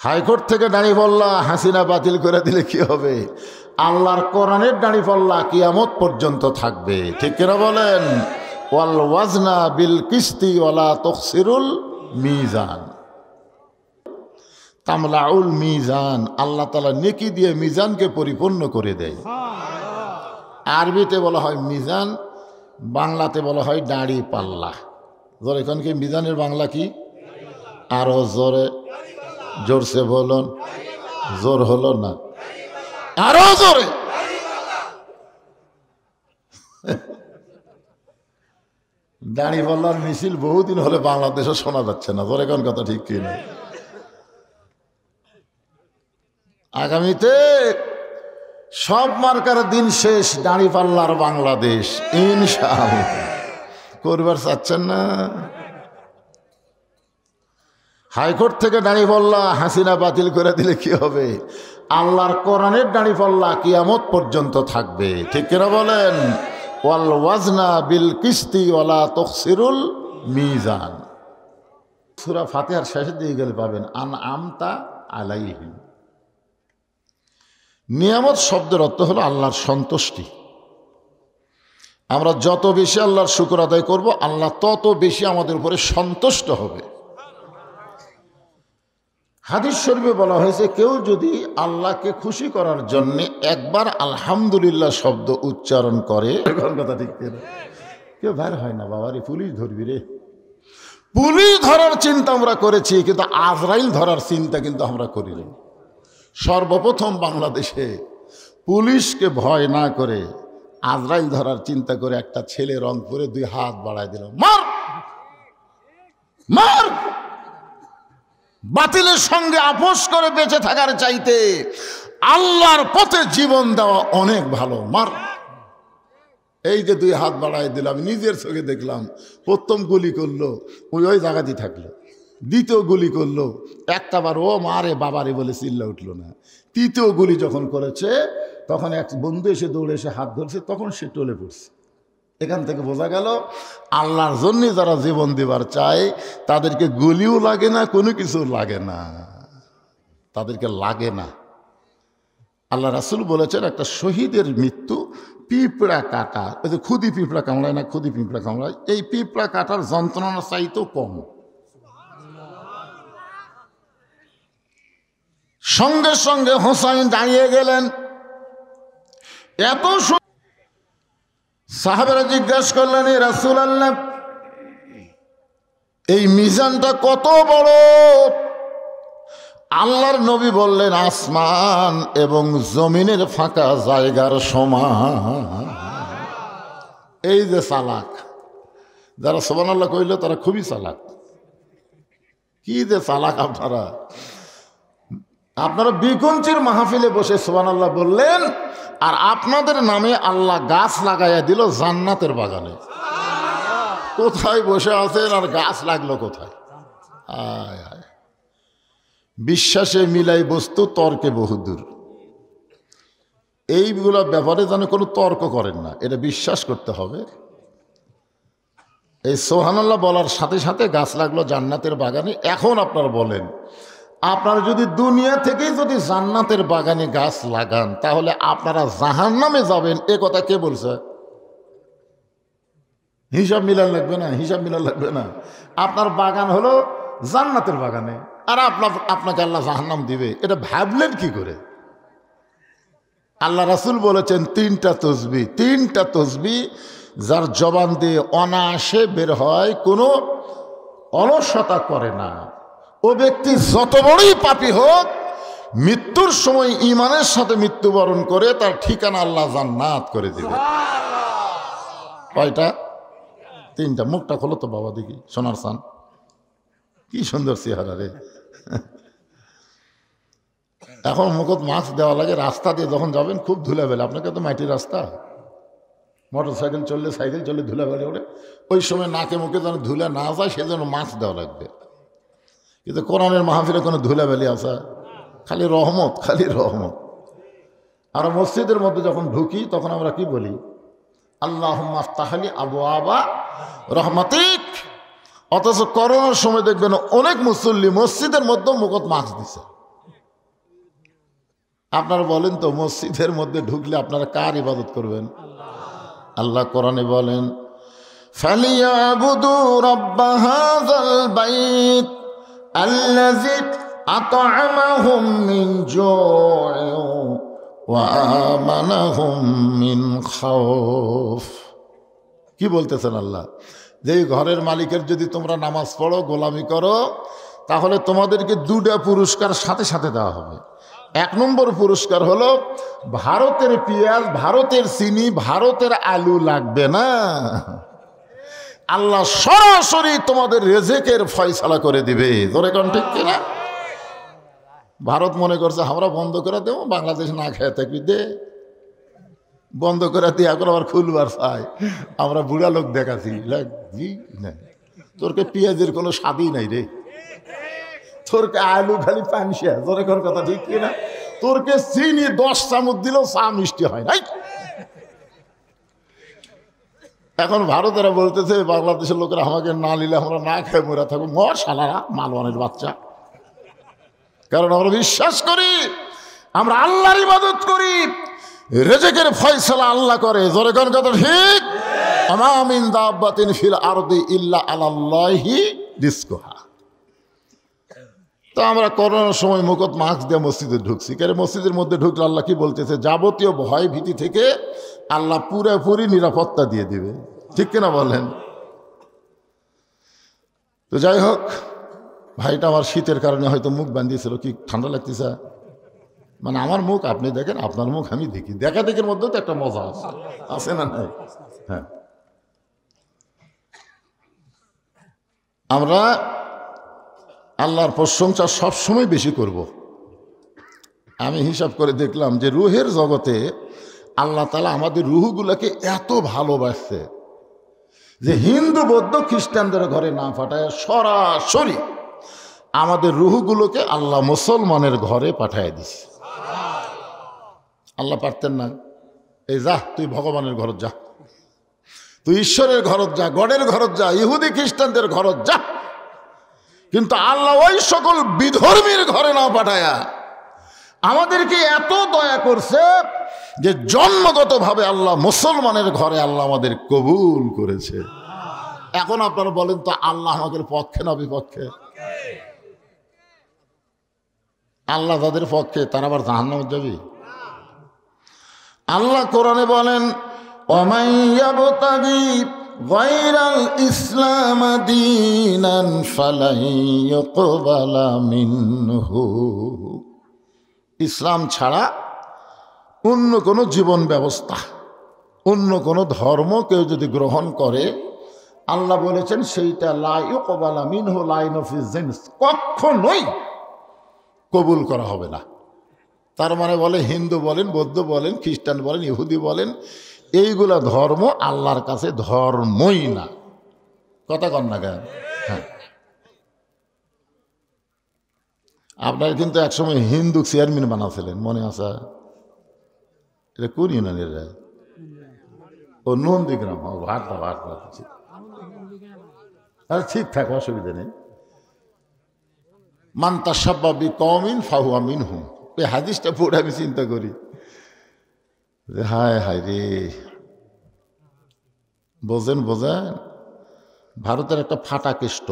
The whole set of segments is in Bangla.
হাইকোর্ট থেকে দাঁড়িপাল্লা হাসিনা বাতিল করে দিলে কি হবে? আল্লাহর কোরআনের দাঁড়িপাল্লা কিয়ামত পর্যন্ত থাকবে। ঠিক কিনা বলেন? ওয়াল ওয়াজনা বিল কিস্তি ওয়ালা তুখসিরুল মিজান তামলাউল মিজান। আল্লাহ তাআলা নেকি দিয়ে মিজানকে পরিপূর্ণ করে দেয়। আরবিতে বলা হয় মিজান, বাংলাতে বলা হয় দাঁড়ি পাল্লা। জোরে এখন কি মিজানের বাংলা কি? আরো জোরে, জোরসে বলুন। জোর হলো না, আরো জোরে। দাঁড়ি পাল্লার মিছিল বহুদিন হলে বাংলাদেশে শোনা যাচ্ছে না। জোরে কোন কথা ঠিক কিনা? আগামীতে সব মার্কার দিন শেষ, দাঁড়ি পাল্লার বাংলাদেশ ইনশাআল্লাহ। করবার চাচ্ছেন না? হাইকোর্ট থেকে দাঁড়িপাল্লা হাসিনা বাতিল করে দিলে কি হবে? আল্লাহর কোরআনের দাঁড়িপাল্লা কিয়ামত পর্যন্ত থাকবে। ঠিক কিনা বলেন? ওয়াল ওয়াজনা বিল কিস্তি ওয়ালা তুখসিরুল মিজান। সূরা ফাতিহার শেষের দিকে গেলে পাবেন আনআমতা আলাইহিম। নিয়ামত শব্দের অর্থ হলো আল্লাহর সন্তুষ্টি। আমরা যত বেশি আল্লাহর শুকর আদায় করব, আল্লাহ তত বেশি আমাদের উপরে সন্তুষ্ট হবে। হাদিস শরীফে বলা হয়েছে, কেউ যদি আল্লাহকে খুশি করার জন্য একবার আলহামদুলিল্লাহ শব্দ উচ্চারণ করে, কথা ঠিক কেউ বের হয় না। বাবারে পুলিশ ধরবি রে, পুলিশ ধরার চিন্তা আমরা করেছি, কিন্তু আজরাইল ধরার চিন্তা কিন্তু আমরা করিনি। সর্বপ্রথম বাংলাদেশে পুলিশকে ভয় না করে আজরাইল ধরার চিন্তা করে একটা ছেলে রংপুরে 2 হাত বাড়ায় দিল, মার মার। বাতিলের সঙ্গে আপোষ করে বেঁচে থাকার চাইতে আল্লাহর পথে জীবন দেওয়া অনেক ভালো, মার। এই যে 2 হাত বাড়ায় দিল, আমি নিজের চোখে দেখলাম। প্রথম গুলি করলো, ওই জায়গাতেই থাকলো। দ্বিতীয় গুলি করলো, একটা বার ও মারে বাবারে বলে চিল্লা উঠলো না। তৃতীয় গুলি যখন করেছে, তখন এক বন্ধু এসে দৌড়ে এসে হাত ধরছে, তখন সে টলে পড়ছে। এখান থেকে বোঝা গেল, আল্লাহর জন্য যারা জীবন দিবার চায় তাদেরকে গুলিও লাগে না, কোনো কিছু লাগে না, তাদেরকে লাগে না। আল্লাহ রাসূল বলেছেন, একটা শহীদের মৃত্যু পিঁপড়া কাটা, ওই যে খুদি পিঁপড়া কামড়ায় না, খুদি পিঁপড়া কামড়ায়, এই পিঁপড়া কাটার যন্ত্রণা চাইতেও কম। সঙ্গে সঙ্গে হোসাইন দাঁড়িয়ে গেলেন। এত সাহাবারা জিজ্ঞাসা করলেন, এ রাসূলুল্লাহ, এই মিজানটা কত বড়? আল্লাহর নবী বললেন, আসমান এবং জমিনের ফাঁকা জায়গার সমান। এই যে চালাক, যারা সুবহানাল্লাহ কইল তারা খুবই চালাক। কি যে চালাক আপনারা! আপনারা বিকুঞ্চির মাহফিলে বসে সুবহানাল্লাহ বললেন, আর আপনাদের নামে আল্লাহ গাছ লাগাইয়া দিল জান্নাতের বাগানে। কোথায় বসে আছেন আর গাছ লাগলো কোথায়? আয় আয়, বিশ্বাসে মিলাই বস্তু, তর্কে বহুদূর। এইগুলো ব্যাপারে যেন কোনো তর্ক করেন না, এটা বিশ্বাস করতে হবে। এই সুবহানাল্লাহ বলার সাথে সাথে গাছ লাগলো জান্নাতের বাগানে। এখন আপনারা বলেন, আপনারা যদি দুনিয়া থেকেই যদি জান্নাতের বাগানে গাছ লাগান, তাহলে আপনারা জাহান্নামে যাবেন, এ কথা কে বলছে? হিসাব মিলান লাগবে না, হিসাব মিলান লাগবে না। আপনার বাগান হলো জান্নাতের বাগানে, আর আপনাকে আল্লাহ জাহান্নাম দিবে, এটা ভাবলেন কি করে? আল্লাহ রাসূল বলেছেন, 3টা তসবিহ, 3টা তসবিহ যার জবান দিয়ে অনায়াসে বের হয়, কোনো অলসতা করে না, ও ব্যক্তি যত বড়ই পাপী হোক, মৃত্যুর সময় ঈমানের সাথে মৃত্যুবরণ করে তার ঠিকানা আল্লাহ জান্নাত করে দিবে। কয়টা? 3টা। মুখটা খোলো তো বাবা, দেখি সোনার চান, কি সুন্দর চেহারা রে। এখন মুখত মাস্ক দেওয়া লাগে, রাস্তা দিয়ে যখন যাবেন খুব ধুলাবেলা। আপনাকে তো মাটির রাস্তা, মোটর সাইকেল চললে ধুলাবেলা ওঠে, ওই সময় নাকে মুখে যেন ধুলা না যায় সেজন্য মাস্ক দেওয়া লাগবে। কিন্তু কোরআনের মাহফিলে কোনো ধুলাবেলি আসা, খালি রহমত, খালি রহমত। আর মসজিদের মধ্যে যখন ঢুকি তখন আমরা কি বলি? আল্লাহুম্মা আফতাহলি আবওয়াবা রহমাতিক। অথচ করোনার সময় দেখবেন অনেক মুসল্লি মসজিদের মধ্যে মুখত মাস্ক দিছে। আপনারা বলেন তো, মসজিদের মধ্যে ঢুকলে আপনারা কার ইবাদত করবেন? আল্লাহ কোরআনে বলেন, ফালিয়াবুদু রাব্ব হাযাল বাইত আল্লাযী আত'আমাহুম মিন জু'ইন ওয়া আমানাহুম মিন খাউফ। কি বলতেছেন আল্লাহ? যে ঘরের মালিকের যদি তোমরা নামাজ পড়ো, গোলামি করো, তাহলে তোমাদেরকে দুটা পুরস্কার সাথে সাথে দেওয়া হবে। 1 নম্বর পুরস্কার হলো ভারতের পেঁয়াজ, ভারতের চিনি, ভারতের আলু লাগবে না। আল্লাহ সরাসরি তোমাদের রেজেকের ফয়সালা করে দিবে। তোরে কোন ঠিক কিনা? ভারত মনে করছে আমরা বন্ধ করে দেবো, বাংলাদেশ না খেয়ে থাকবি, দে বন্ধ করে দিয়ে এখন আবার খুলবার চাই। আমরা বুড়া লোক দেখাচ্ছি, তোরকে পেঁয়াজের কোনো স্বাদই নাই রে, তোরকে আলু খালি পানসিয়া। তোরে কোন কথা ঠিক কিনা? তোরকে চিনি 10 চামচ দিলেও চা মিষ্টি হয় নাই। এখন ভারতেরা বলতেছে বাংলাদেশের লোকেরা আমাকে না নিলে আমরা না খেয়ে মরে থাকবো। মর শালারা, মালওয়ানের বাচ্চা। কারণ আমরা বিশ্বাস করি, আমরা আল্লাহর ইবাদত করি, রিজিকের ফয়সালা আল্লাহ করে। জোরে কোন কথা ঠিক? আমা মিন দাব্বাতিন ফিল আরদি ইল্লা আলাল্লাহি রিজকুহা। তো আমরা করোনার সময় মুখত মাস্ক দিয়ে মসজিদে ঢুকছি। কারণ মসজিদের মধ্যে ঢুকলে আল্লাহ কি বলতেছে? যাবতীয় ভয় ভীতি থেকে আল্লাহ পুরোপুরি নিরাপত্তা দিয়ে দিবে। ঠিক কিনা বলেন? তো যাই হোক, ভাইটা আমার শীতের কারণে হয়তো মুখ বান্ধিয়েছিল। কি ঠান্ডা লাগতেছে? মানে আমার মুখ আপনি দেখেন, আপনার মুখ আমি দেখি, দেখা দেখির মধ্যেও তো একটা মজা আছে, আছে না নাই? হ্যাঁ, আমরা আল্লাহর প্রশংসা সবসময় বেশি করব। আমি হিসাব করে দেখলাম যে রুহের জগতে আল্লাহ তাআলা আমাদের রুহগুলোকে এত ভালোবাসছে যে হিন্দু বৌদ্ধ খ্রিস্টানদের ঘরে না পাঠায় সরাসরি আমাদের রুহগুলোকে আল্লাহ মুসলমানের ঘরে পাঠায় দিছে। আল্লাহ পারতেন না? এই যা, তুই ভগবানের ঘরত যা, তুই ঈশ্বরের ঘরত যা, গডের ঘরত যা, ইহুদি খ্রিস্টানদের ঘরত যা। কিন্তু আল্লাহ ওই সকল বিধর্মীর ঘরে না পাঠায়া আমাদেরকে এত দয়া করছে যে জন্মগতভাবে আল্লাহ মুসলমানের ঘরে আল্লাহ আমাদের কবুল করেছে। এখন আপনারা বলেন তো, আল্লাহ আমাদের পক্ষে না বিপক্ষে? আল্লাহ যাদের পক্ষে তারা আবার জাহান্নামে যাবে? আল্লাহ কোরআনে বলেন, ওয়ামান ইয়াবতাগি গায়রাল ইসলাম দীনান ফালাই ইউকবালা মিনহু। ইসলাম ছাড়া অন্য কোনো জীবন ব্যবস্থা, অন্য কোনো ধর্ম কেউ যদি গ্রহণ করে, আল্লাহ বলেছেন সেইটা লা ইউকবালা মিনহু লাইন অফ জিন্স, কখনোই কবুল করা হবে না। তার মানে বলে হিন্দু বলেন, বৌদ্ধ বলেন, খ্রিস্টান বলেন, ইহুদি বলেন, এইগুলা ধর্ম আল্লাহর কাছে ধর্মই না। কথা কন না কেন? হ্যাঁ, আপনার কিন্তু একসময় হিন্দু চেয়ারম্যান বানাছিলেন, মনে আছে? এটা কোন ইউনিয়নের? ও নন্দীগ্রাম। ভাটটা আরে ঠিক থাকে, অসুবিধা নেই। মান তাশাব্বা বিকওমিন ফাহুয়া মিনহুম। এই হাদিসটা পড়ে আমি চিন্তা করি, হায় হায় রে। বোঝেন ভারতের একটা ফাটা কেষ্ট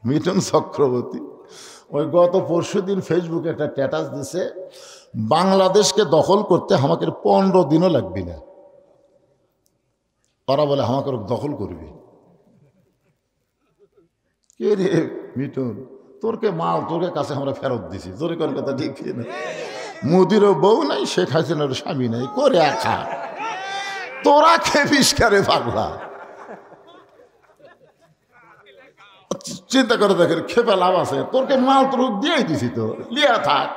মিঠুন চক্রবর্তী, ওই গত পরশুদিন ফেসবুকে একটা স্ট্যাটাস দিছে, বাংলাদেশকে দখল করতে আমাকে 15 দিনও লাগবে না। ওরা বলে আমাকে দখল করবি। কে রে মিঠুন, তোরকে মাল তোরকে কাছে আমরা ফেরত দিছি। তোর কোন কথা ঠিক না? মোদিরও বউ নাই, শেখ হাসিনার স্বামী নাই, করে একা তোরা খেপিস কারে পাগলা? চিন্তা করে দেখেন, খেপে লাভ আছে? তোরকে মাল তোর দিয়েই দিছি, তো লিয়া থাক।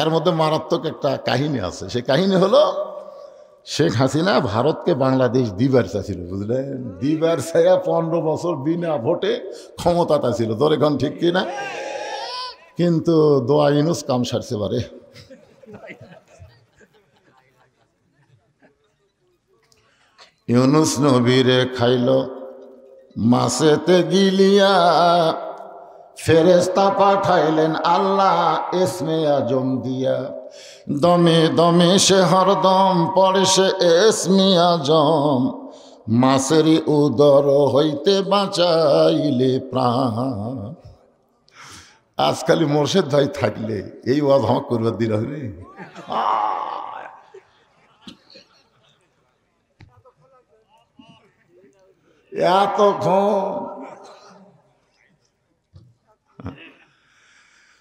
এর মধ্যে মারাত্মক একটা কাহিনী আছে। সেই কাহিনী হলো, শেখ হাসিনা ভারতকে বাংলাদেশ দিবার চাইছিল, বুঝলেন? দিবার চাইয়া 15 বছর বিনা ভোটে ক্ষমতাটা ছিল। তোর এখন ঠিক কিনা? কিন্তু দোয়া ইউনুস কাম সারছে বারে। ইউনুস নবীরে খাইল মাছেতে গিলিয়া, ফেরেশতা পাঠাইলেন আল্লাহ ইসমে আজম দিয়া, দমে দমে সে হরদম পড়ে সে ইসমে আজম, মাছেরই উদর হইতে বাঁচাইলে প্রাণ। আজকালি মোর্শেদ ভাই থাকলে এই ওয়াজ হক করবে দিল রে। এতক্ষণ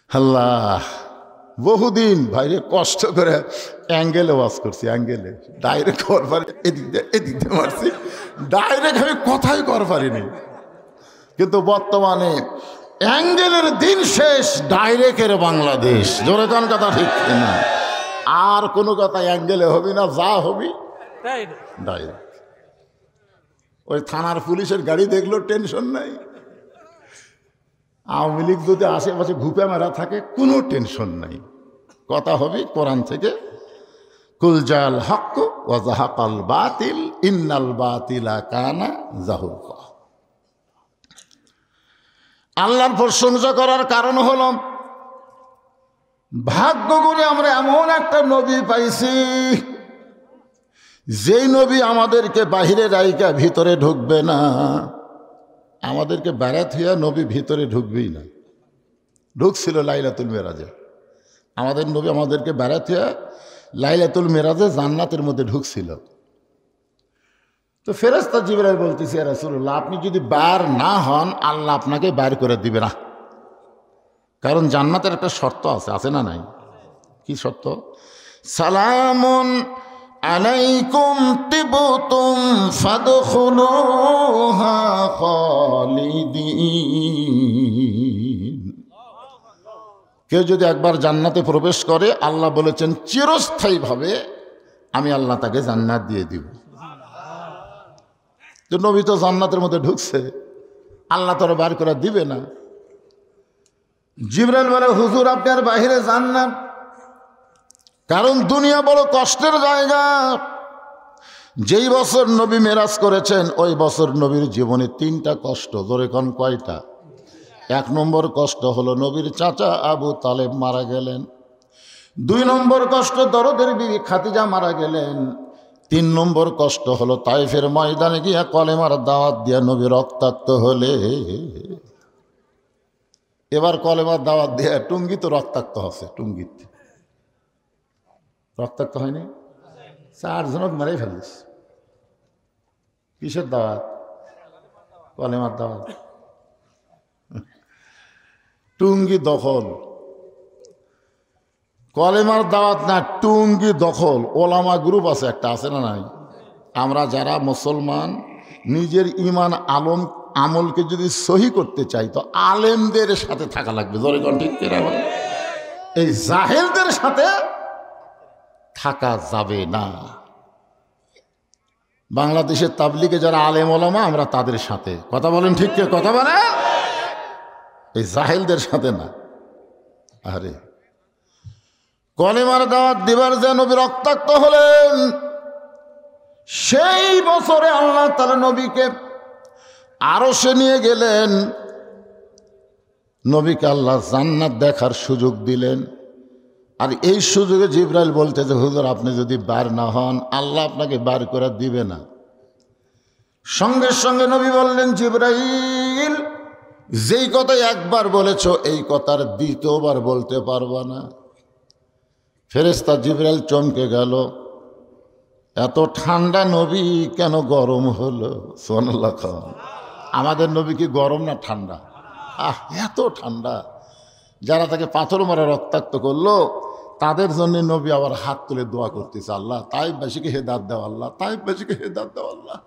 আল্লাহ বহুদিন ভাইরে কষ্ট করে অ্যাঙ্গেলে ওয়াজ করছি, অ্যাঙ্গেলে ডাইরেক্ট করবার এদিক দিয়ে মারছি, ডাইরেক্ট আমি কথাই কর পারিনি। কিন্তু বর্তমানে অ্যাঙ্গেলের দিন শেষ, ডাইরেক্টের বাংলাদেশ। জোরে কোন কথা ঠিক না? আর কোনো কথা অ্যাঙ্গেলে হবি না, যা হবি ডাইরেক্ট। ওই থানার পুলিশের গাড়ি দেখলো টেনশন নাই, আওয়ামী লীগ যদি আশেপাশে ঘুপে মারা থাকে কোনো টেনশন নাই। কথা হবে কোরআন থেকে, কুল জাল হক ওয়া যাহাকাল বাতিল ইন্নাল বাতিলা কানা যাহুকা। আল্লাহর প্রশংসা করার কারণ হলো ভাগ্য করে আমরা এমন একটা নবী পাইছি, যেই নবী আমাদেরকে বাহিরে রাইকা ভিতরে ঢুকবে না, আমাদেরকে বেড়াত হইয়া নবী ভিতরে ঢুকবেই না। ঢুকছিল লাইলাতুল মেরাজে, আমাদের নবী আমাদেরকে বেড়াত হইয়া লাইলাতুল মেরাজে জান্নাতের মধ্যে ঢুকছিল। তো ফেরেশতা জিবরাইল বলতেছে, ইয়া রাসূলুল্লাহ, আপনি যদি বার না হন আল্লাহ আপনাকে বাইর করে দিবে না। কারণ জান্নাতের একটা শর্ত আছে, আছে না নাই? কি শর্ত? সালামুন আলাইকুম তিবতুম ফাদখুলুহা খালিদিন। কেউ যদি একবার জান্নাতে প্রবেশ করে, আল্লাহ বলেছেন চিরস্থায়ীভাবে আমি আল্লাহ তাকে জান্নাত দিয়ে দিব। তো নবী তো জান্নাতের মধ্যে ঢুকছে, আল্লাহ তোরা বার করে দিবে না। জিবরাইল বলে, হুজুর আপনি আর বাহিরে যান না, কারণ দুনিয়া বড় কষ্টের জায়গা। যেই বছর নবী মেরাজ করেছেন ওই বছর নবীর জীবনে 3টা কষ্ট। জোরে কোন কয়টা? 1 নম্বর কষ্ট হলো নবীর চাচা আবু তালেব মারা গেলেন। 2 নম্বর কষ্ট দরদের বিবি খাদিজা মারা গেলেন। 3 নম্বর কষ্ট হলো তাইফের ময়দানে গিয়া কলেমার দাওয়াত দিয়া নবী রক্তাক্ত হলে। এবার কলেমার দাওয়াত দিয়া টুঙ্গি তো রক্তাক্ত হচ্ছে, টুঙ্গিতে রক্তাক্ত হয়নি? 4 জনক মারাই ফেলিস। কিসের দাওয়াত? কলেমার দাওয়াত। টুঙ্গি দখল, কলেমার দাওয়াত না, টুঙ্গি দখল। ওলামা গ্রুপ আছে একটা, আছে না নাই? আমরা যারা মুসলমান নিজের ইমান আমলকে যদি সহি করতে চাই তো আলেমদের সাথে থাকা লাগবে। জোরে কোন ঠিক কিনা? এই জাহেলদের সাথে থাকা যাবে না। বাংলাদেশের তাবলিগে যারা আলেম ওলামা আমরা তাদের সাথে কথা বলেন, ঠিক কে কথা বলেন? এই জাহেলদের সাথে না। আরে কলেমার দাওয়াত দিবার যে নবী রক্তাক্ত হলেন, সেই বছরে আল্লাহ তাআলা নবীকে আরশে নিয়ে গেলেন। নবীকে আল্লাহ জান্নাত দেখার সুযোগ দিলেন। আর এই সুযোগে জিবরাইল বলতে যে হুজুর আপনি যদি বার না হন আল্লাহ আপনাকে বার করে দিবে না। সঙ্গে সঙ্গে নবী বললেন, জিবরাইল যেই কথা একবার বলেছ এই কথার দ্বিতীয়বার বলতে পারবা না। ফেরেশতা জিবরাইল চমকে গেল, এত ঠান্ডা নবী কেন গরম হলো? সুবহানাল্লাহ। আমাদের নবী কি গরম না ঠান্ডা? এত ঠান্ডা। যারা তাকে পাথর মারা রক্তাক্ত করলো তাদের জন্য নবী আবার হাত তুলে দোয়া করতেছে, আল্লাহ তাইফবাসীকে হেদায়েত দাও, আল্লাহ তাইফবাসীকে হেদায়েত দাও। আল্লাহ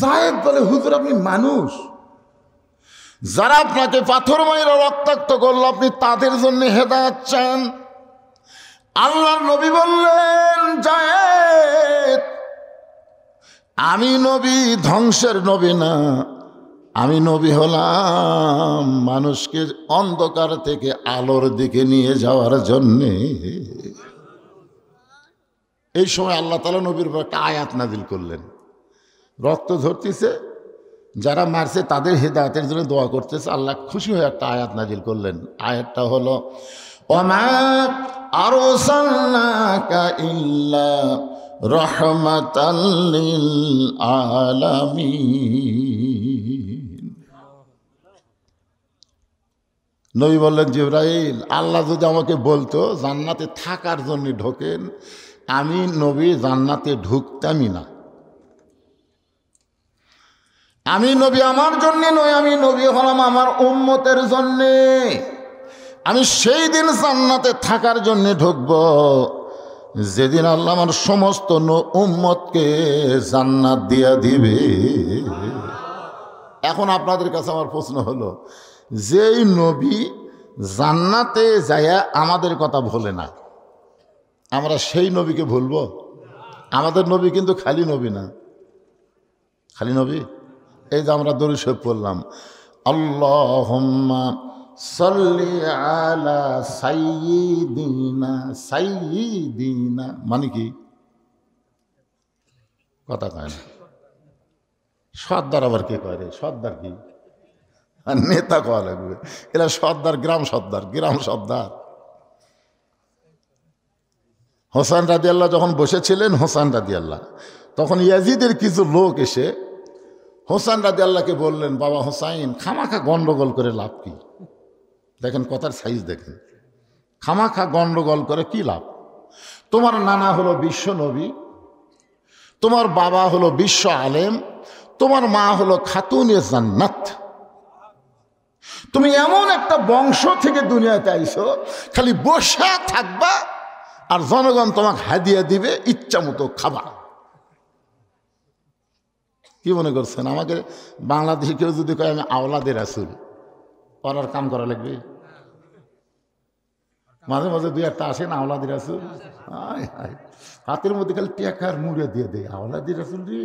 জায়েদ বলে, হুজুর আপনি মানুষ, যারা আপনাকে পাথর মাইরা রক্তাক্ত করলো আপনি তাদের জন্য হেদায়েত চান। আল্লাহর নবী বললেন, জায়েদ আমি নবী ধ্বংসের নবী না, আমি নবী হলাম মানুষকে অন্ধকার থেকে আলোর দিকে নিয়ে যাওয়ার জন্যে। এই সময় আল্লাহ তাআলা নবীর উপর একটা আয়াত নাজিল করলেন। রক্ত ঝরতেছে, যারা মারছে তাদের হেদায়েতের জন্য দোয়া করতেছে। আল্লাহ খুশি হয়ে একটা আয়াত নাজিল করলেন। আয়াতটা হলো ওমা আরসালনাকা ইল্লা রাহমাতাল লিল আলামিন। নবী বললেন, জিবরাইল, আল্লাহ যদি আমাকে বলতো জান্নাতে থাকার জন্য ঢোকেন, আমি নবী জান্নাতে ঢুকতামই না। আমি নবী আমার জন্যে নয়, আমি নবী হলাম আমার উম্মতের জন্যে। আমি সেই দিন জান্নাতে থাকার জন্য ঢুকব যেদিন আল্লাহ আমার সমস্ত উম্মতকে জান্নাত দিয়া দিবে। এখন আপনাদের কাছে আমার প্রশ্ন হলো, যেই নবী জান্নাতে যায়া আমাদের কথা ভোলে না, আমরা সেই নবীকে ভুলবো? আমাদের নবী কিন্তু খালি নবী না। খালি নবী? এই যে আমরা দরুদ শরীফ পড়লাম, আল্লাহুম্মা সাল্লি আলা সাইয়্যিদিনা। সাইয়্যিদিনা মানে কি? কথা কয় না। সর্দার আবার কে কয় রে? সর্দার কি? আর নেতা কয়া লাগবে। এরা সর্দার, গ্রাম সর্দার, গ্রাম সর্দার। হোসেন রাদিয়াল্লাহ যখন বসেছিলেন, হোসেন রাদিয়াল্লাহ, তখন ইয়াজিদের কিছু লোক এসে হোসেন রাদিয়াল্লাহকে বললেন, বাবা হোসাইন, খামাখা গন্ডগোল করে লাভ কি? দেখেন কথার সাইজ দেখেন, খামাখা গন্ডগোল করে কি লাভ? তোমার নানা হলো বিশ্ব নবী, তোমার বাবা হলো বিশ্ব আলেম, তোমার মা হলো খাতুনে জান্নাত। তুমি এমন একটা বংশ থেকে দুনিয়াতে আইছো, খালি বসে থাকবা আর জনগণ তোমাকে হাদিয়া দিবে, ইচ্ছা মতো খাবা। কি মনে করছেন আমাকে বাংলাদেশে কেউ যদি কয় আমি আওলাদের রাসূল, পড়ার কাম করা লাগবে? মাঝে মাঝে দুই একটা আসে না আওলাদের রাসূল, হাতের মধ্যে খালি টেকার মুড়ে দিয়ে দেয় আওলাদের রাসূল রে।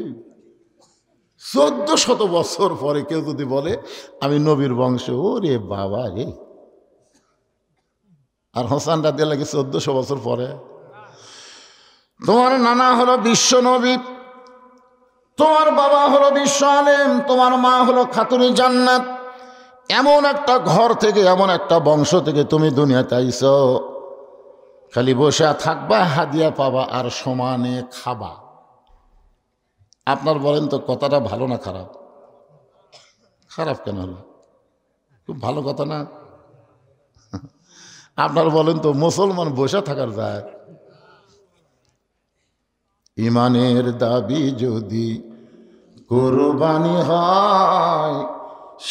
1400 বছর পরে কেউ যদি বলে আমি নবীর বংশ, ও রে বাবা রে। আর হোসেন রাদিয়াল্লাহু 1400 বছর পরে। তোমার নানা হলো বিশ্ব নবী, তোমার বাবা হলো বিশ্ব আলেম, তোমার মা হলো খাতুনে জান্নাত। এমন একটা ঘর থেকে, এমন একটা বংশ থেকে তুমি দুনিয়াতে আইছো, খালি বসে থাকবা, হাদিয়া পাবা আর সমানে খাবা। আপনার বলেন তো কথাটা ভালো না খারাপ? খারাপ কেন হলো? খুব ভালো কথা না? আপনার বলেন তো মুসলমান বসে থাকার যায়? ইমানের দাবি যদি কুরবানি হয়,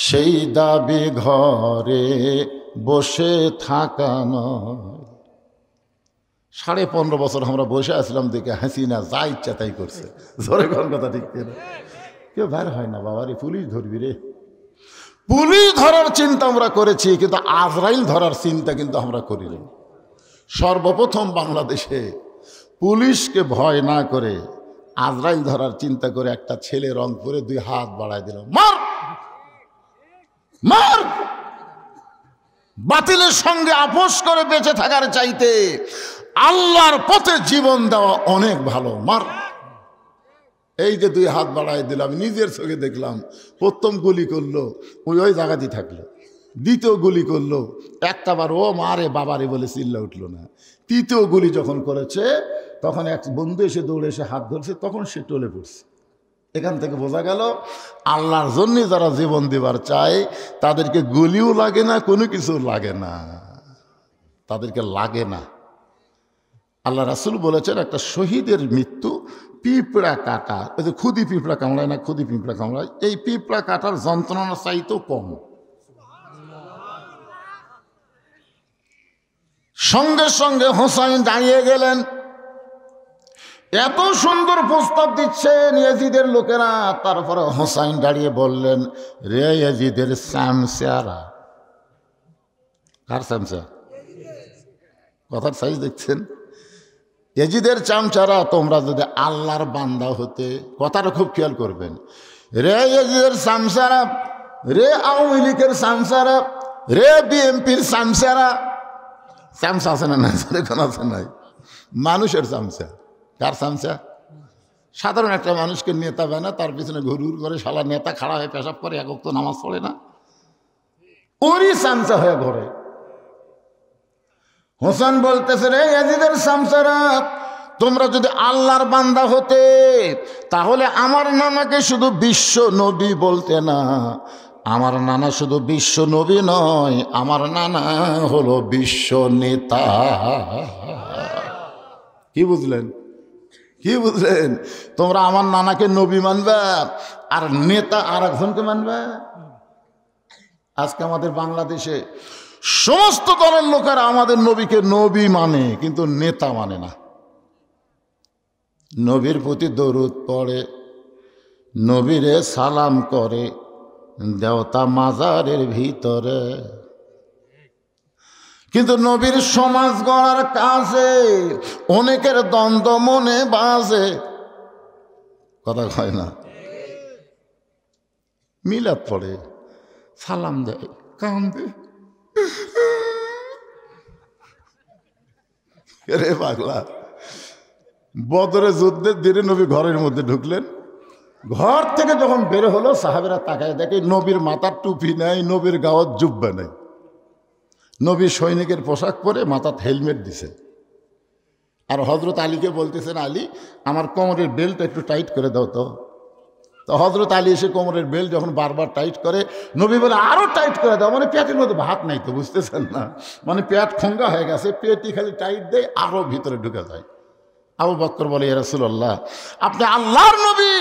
সেই দাবি ঘরে বসে থাকা নয়। 15.5 বছর আমরা বসে আসলাম দেখে হাসিনা যা ইচ্ছা তাই করছে। জোরে কোন কথা ঠিক না? কেউ বের হয় না, বাবা রে পুলিশ ধরবি রে। পুলিশ ধরার চিন্তা আমরা করেছি, কিন্তু আজরাইল ধরার চিন্তা কিন্তু আমরা করিনি। সর্বপ্রথম বাংলাদেশে পুলিশকে ভয় না করে আজরাইল ধরার চিন্তা করে একটা ছেলে রংপুরে 2 হাত বাড়ায় দিল, মার মার। বাতিলের সঙ্গে আপোষ করে বেঁচে থাকার চাইতে আল্লাহর পথে জীবন দেওয়া অনেক ভালো, মার। এই যে 2 হাত বাড়ায় দিলাম, নিজের চোখে দেখলাম। প্রথম গুলি করলো, ওই জায়গাতেই থাকলো। দ্বিতীয় গুলি করলো, একটা বার ও মারে বাবারে বলে চিল্লা উঠলো না। তৃতীয় গুলি যখন করেছে, তখন এক বন্ধু এসে দৌড়ে এসে হাত ধরছে, তখন সে টলে পড়ছে। এখান থেকে বোঝা গেল আল্লাহর জন্য যারা জীবন দিবার চায় তাদেরকে গুলিও লাগে না, কোনো কিছু লাগে না, তাদেরকে লাগে না। আল্লাহ রাসূল বলেছেন একটা শহীদের মৃত্যু পিঁপড়া কাটা, ওই যে খুদি পিঁপড়া কামড়ায় না, খুদি পিঁপড়া কামড়ায়, এই পিঁপড়া কাটার যন্ত্রণা চাইতেও কম। সঙ্গে সঙ্গে হোসাইন দাঁড়িয়ে গেলেন। এত সুন্দর প্রস্তাব দিচ্ছেন ইয়াজিদের লোকেরা, তারপরে হোসাইন দাঁড়িয়ে বললেন, রে ইয়াজিদের সামসারা। কার সামসা? কথার সাইজ দেখছেন? ইয়াজিদের চামচারা, তোমরা যদি আল্লাহর বান্দা হতে, কথাটা খুব খেয়াল করবেন, রে ইয়াজিদের সামসারা, রে আওয়ামী লীগের সামসারা, রে বিএনপির সামসারা। চামচা আছে না? নাই, এখন আছে নাই? মানুষের চামচা। কার চামচা? সাধারণ একটা মানুষকে নেতা বানা, তার পিছনে ঘুর করে শালা নেতা খাড়া হয়ে পেশাব করে, একক তো নামাজ পড়ে না, ওরই সামসা হয়ে ঘরে। হোসেন বলতেছে, রে ইয়াজিদের সামসারা, তোমরা যদি আল্লাহর বান্দা হতে তাহলে আমার নানাকে শুধু বিশ্ব নবী বলতে না। আমার নানা শুধু বিশ্ব নবী নয়, আমার নানা হলো বিশ্ব নেতা। কি বুঝলেন? কি বুঝলেন? তোমরা আমার নানাকে নবী মানবা আর নেতা আর একজনকে মানবা। আজকে আমাদের বাংলাদেশে সমস্ত দলের লোকেরা আমাদের নবীকে নবী মানে, কিন্তু নেতা মানে না। নবীর প্রতি দরুদ পড়ে, নবীরে সালাম করে, দেবতা মাজারের ভিতরে, কিন্তু নবীর সমাজ গড়ার কাজে অনেকের দ্বন্দ্ব মনে বাজে। কথা কয় না? মিলাদ পড়ে, সালাম দেয়, কান্দে, রে পাগলা। বদরে যুদ্ধের দিনে নবী ঘরের মধ্যে ঢুকলেন, ঘর থেকে যখন বের হলো সাহাবেরা তাকায় দেখে নবীর মাথার টুপি নাই, নবীর গাওয়ার জুব্বা নাই। নবী সৈনিকের পোশাক পরে মাথার হেলমেট দিছে, আর হজরত আলীকে বলতেছেন, আলী আমার কোমরের বেল্ট একটু টাইট করে দাও তো। তো হজরত আলী এসে কোমরের বেল্ট যখন বারবার টাইট করে, নবী বলে আরো টাইট করে দাও। মানে পেটের মধ্যে ভাত নাই তো, বুঝতেছেন না? মানে পেট খঙ্গা হয়ে গেছে, পেটই খালি টাইট দেয়, আরো ভিতরে ঢুকে যায়। আবু বকর বলে, ইয়া রাসূলুল্লাহ, আপনি আল্লাহর নবী।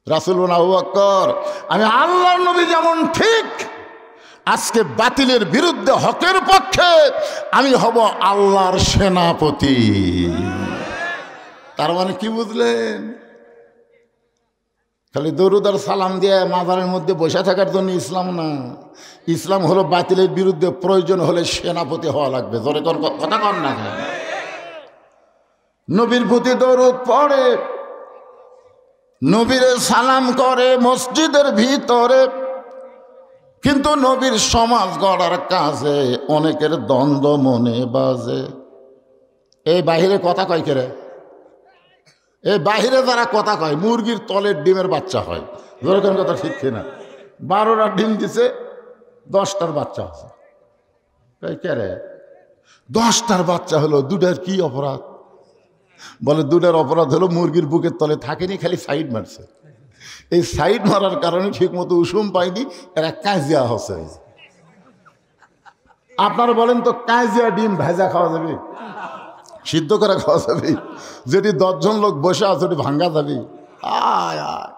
রাসূল বলেন, আবু বকর, আমি আল্লাহর নবী যেমন ঠিক, আজকে বাতিলের বিরুদ্ধে হকের পক্ষে আমি হব আল্লাহর সেনাপতি। তার মানে কি বুঝলেন? খালি দরুদ আর সালাম দিয়ে মাজারের মধ্যে বসে থাকার জন্য ইসলাম না। ইসলাম হলো বাতিলের বিরুদ্ধে প্রয়োজন হলে সেনাপতি হওয়া লাগবে। জোরে কথা কন না? নবীর প্রতি দরুদ পড়ে, নবীরে সালাম করে মসজিদের ভিতরে, কিন্তু নবীর সমাজ গড়ার কাজে অনেকের দ্বন্দ্ব মনে বাজে। এই বাহিরে কথা কয় কেরে? এই বাহিরে যারা কথা কয়, মুরগির তলের ডিমের বাচ্চা হয়। যেরকম কথা ঠিক কিনা? 12টা ডিম দিছে, 10টার বাচ্চা আছে। কেরে 10টার বাচ্চা হলো, 2টার কি অপরাধ? বলে 2টার অপরাধ হলো মুরগির বুকের তলে থাকেনি, খালি সাইড মারছে। এই সাইড মারার কারণে ঠিক মতো উষুম পায়নি, এরা কাজিয়া হচ্ছে। আপনারা বলেন তো, কাজিয়া ডিম ভেজা খাওয়া যাবে? সিদ্ধ করে খাওয়া যাবে? যেটি 10 জন লোক বসে আছে ওটি ভাঙ্গা যাবে? আয় আয়,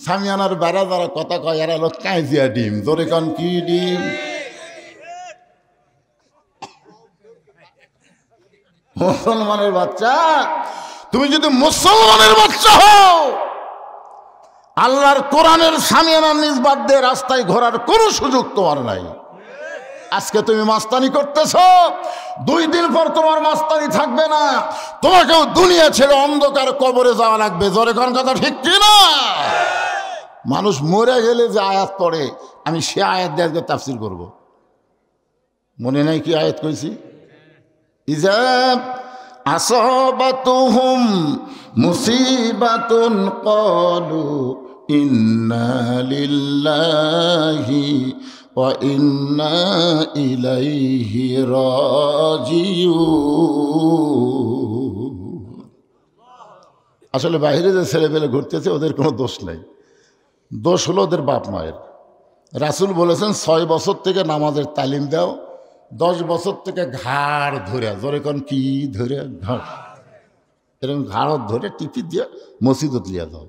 সামিয়ানার বেড়া যারা কথা কয়, এরা হলো কাজিয়া ডিম। জোরে কান কি ডিম? মুসলমানের বাচ্চা, তুমি যদি মুসলমানের বাচ্চা হও, আল্লাহর কোরআনের সামিয়ানার নিসবাত দিয়ে রাস্তায় ঘোরার কোনো সুযোগ তোমার নাই। আজকে তুমি মাস্তানি করতেছ, 2 দিন পর তোমার মাস্তানি থাকবে না, তোমাকেও দুনিয়া ছেড়ে অন্ধকার কবরে যাওয়া লাগবে। জোরে কোন কথা ঠিক কি না? মানুষ মরে গেলে যে আয়াত পড়ে, আমি সে আয়াত দিয়ে তাফসীর করব। মনে নাই কি আয়াত কইছি? ইজা আসাবাতুহুম মুসিবাতুন ক্বালু ইন্না লিল্লাহি ওয়া ইন্না ইলাইহি রাজিউন। আসলে বাইরে যে ছেলেপেলে ঘুরতেছে ওদের কোনো দোষ নেই, দোষ হলো ওদের বাপ মায়ের। রাসূল বলেছেন 6 বছর থেকে নামাজের তালিম দাও, 10 বছর থেকে ঘাড় ধরে, জোরে কোন কি ধরে, ঘাড় এরকম ঘাড় ধরে টিপি দিয়ে মসজিদত লিয়া দাও।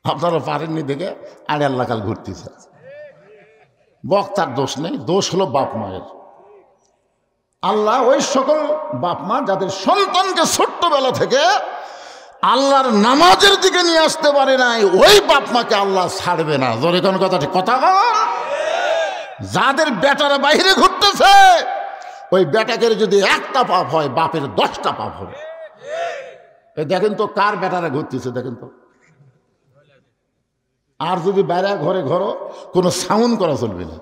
আপনারা পারেননি দেখে আর এলাকাল ঘুরতেছে। বক্তার দোষ নেই, দোষ হলো বাপ মায়ের। আল্লাহ ওই সকল বাপ মা যাদের সন্তানকে ছোট্টবেলা থেকে আল্লাহর নামাজের দিকে নিয়ে আসতে পারে নাই, ওই বাপ মাকে আল্লাহ ছাড়বে না। জোরে কোন কথা ঠিক কথা। যাদের বেটারা বাইরে ঘুরতেছে, ওই বেটাকে যদি একটা পাপ হয়, বাপের 10টা পাপ হবে। দেখেন তো কার বেটারা ঘুরতেছে, দেখেন তো। আর যদি বাইরে ঘরে ঘরো, কোনো সাউন্ড করা চলবে না।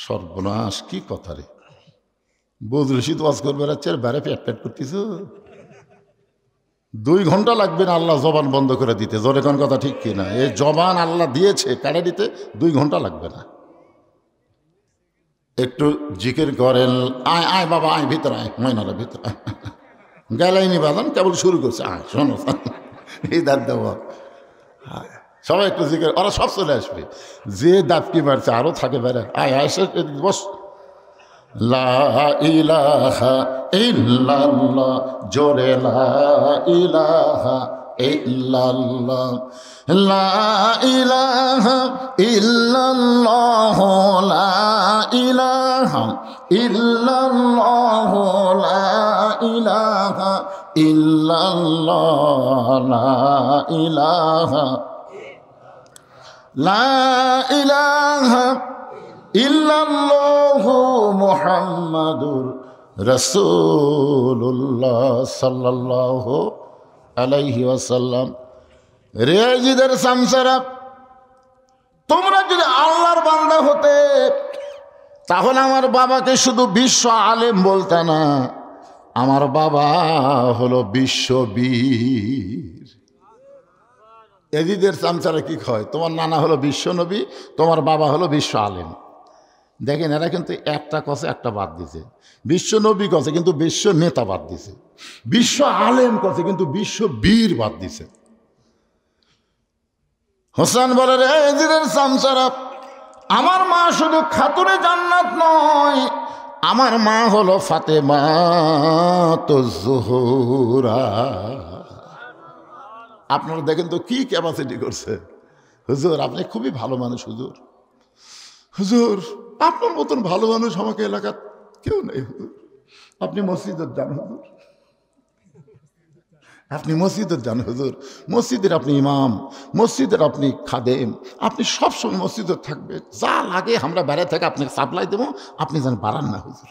সর্বনাশ, কি কথা রে! বদরশিদ ওয়াজ করবে রাচ্ছে, বাইরে পেট পেট করতেছ। 2 ঘন্টা লাগবে না আল্লাহ জবান বন্ধ করে দিতে। জোরে কোন কথা ঠিক কি না? এই জবান আল্লাহ দিয়েছে, কাড়ে দিতে 2 ঘন্টা লাগবে না। একটু জিকির করেন, আয় আয় বাবা আয়, ভিতরে আয়, ময়নারা ভিতরে আয়। গেলাইনি বাদান, কেবল শুরু করছে, আয় শোনো এই দাঁত দেওয়া, সবাই একটু জিকির, ওরা সব চলে আসবে। যে দাঁতকি মারছে আরো থাকে বেড়ে, আয় আয় বস। লা ইলাহা ইল্লাল্লাহ, জোরে লা ইলাহা ইল্লাল্লাহ, লা ইলাহা ইল্লাল্লাহ, লা ইলাহা ইল্লাল্লাহ, লা ইলাহা ইল্লাল্লাহ, লা ইলাহা, লা ইলাহা ইল্লাল্লাহু মুহাম্মাদুর রাসূলুল্লাহ সাল্লাল্লাহু আলাইহি ওয়াসাল্লাম। রেজিদের সামসারা, তোমরা যদি আল্লাহর বান্দা হতে তাহলে আমার বাবাকে শুধু বিশ্ব আলেম বলতে না, আমার বাবা হলো বিশ্ববীর। এজিদের চামচারা কি কয়, তোমার নানা হলো বিশ্ব নবী, তোমার বাবা হলো বিশ্ব আলেম। দেখেন এরা কিন্তু একটা কষে একটা বাদ দিছে। বিশ্ব নবী কষে কিন্তু বিশ্ব নেতা বাদ দিছে, বিশ্ব আলেম কষে কিন্তু বিশ্ব বীর বাদ দিছে। হোসেন বলে, রে এজিদের চামচারা, আমার মা শুধু খাতুনে জান্নাত নয়, আমার মা হলো ফাতেমা তো জোহরা। আপনারা দেখেন তো কি ক্যাপাসিটি করছে। হুজুর আপনি খুবই ভালো মানুষ, হুজুর হুজুর আপনার মতন ভালো মানুষ আমাকে এলাকার কেউ নেই। হুজুর আপনি মসজিদের যান, হুজুর আপনি মসজিদের যান, হুজুর মসজিদের আপনি ইমাম, মসজিদের আপনি খাদেম, আপনি সবসময় মসজিদে থাকবেন, যা লাগে আমরা বাইরে থেকে আপনাকে সাপ্লাই দেবো, আপনি যেন বাড়ান না। হুজুর